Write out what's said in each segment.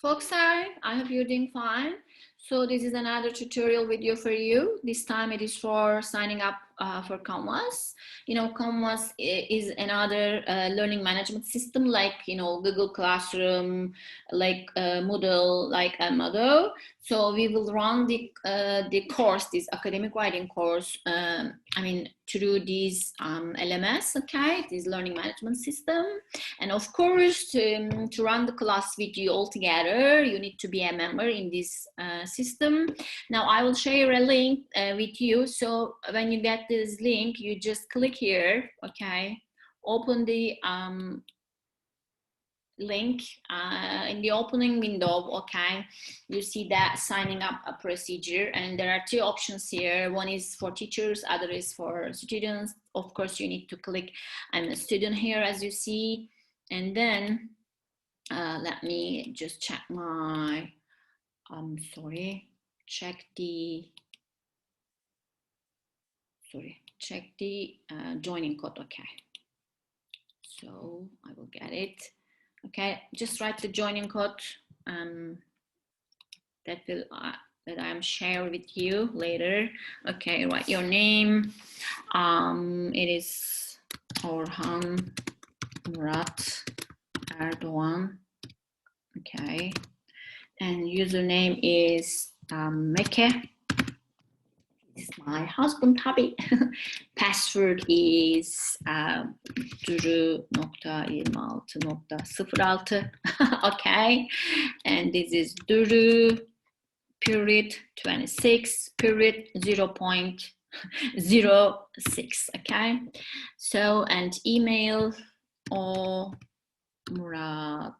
Folks, I hope you're doing fine. So this is another tutorial video for you. This time it is for signing up for Canvas. Canvas is another learning management system like, Google Classroom, like Moodle, like Edmodo. So we will run the course, this academic writing course, through this LMS, okay, this learning management system. And of course, to run the class with you all together, you need to be a member in this system. Now I will share a link with you. So when you get this link, you just click here, okay, open the link in the opening window, okay, you see that signing up a procedure, and there are two options here. One is for teachers, other is for students. Of course, you need to click I'm a student here, as you see, and then let me just check my check the joining code. Okay, so I will get it. Okay, just write the joining code that I am share with you later. Okay, write your name. It is Orhan Murat Erdoğan. Okay, and username is Meke. This is my husband, Tabi. Password is Duru.26.06. Okay, and this is Duru period 26 period 0.06. Okay, so and email or Murat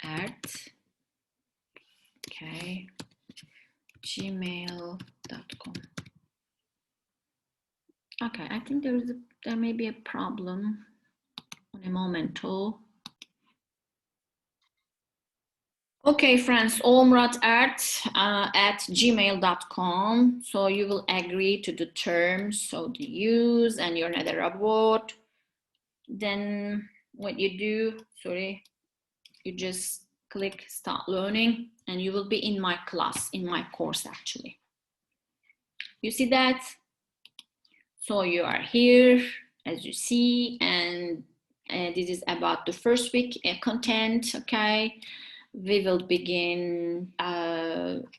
at okay gmail.com. Okay, I think there may be a problem on a momento. Okay, friends, omrat at gmail.com. So you will agree to the terms, so the use and your nether abroad. Then what you do, you just click start learning and you will be in my class, in my course actually. You see that? So you are here, as you see, and this is about the first week content, okay? We will begin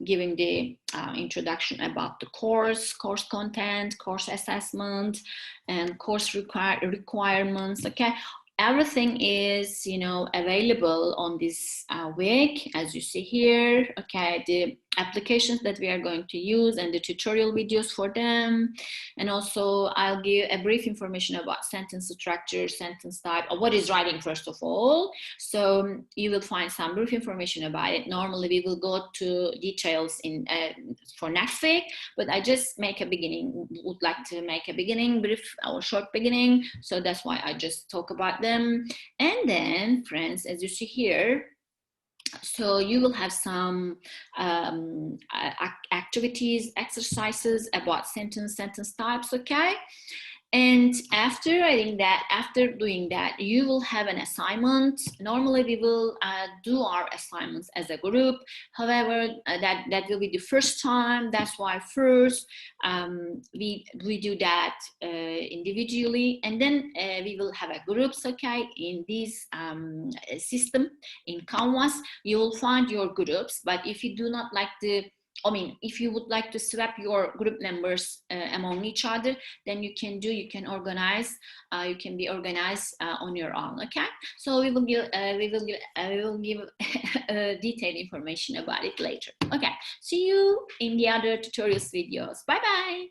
giving the introduction about the course content, course assessment, and course requirements, okay? Everything is, available on this week, as you see here, okay? The applications that we are going to use and the tutorial videos for them. And also I'll give a brief information about sentence structure, sentence type, or what is writing first of all. So you will find some brief information about it. Normally we will go to details in for next week, but I just would like to make a beginning, brief or short beginning. So that's why I just talk about them. And then, friends, as you see here, so you will have some activities, exercises about sentence types, okay? And after doing that, you will have an assignment. Normally we will do our assignments as a group. However, that will be the first time. That's why first we do that individually, and then we will have a groups, okay? In this system, in Canvas, you will find your groups. But if you do not like if you would like to swap your group members among each other, then you can organize. You can be organized on your own. Okay, so we will give detailed information about it later. Okay, see you in the other tutorials videos. Bye bye.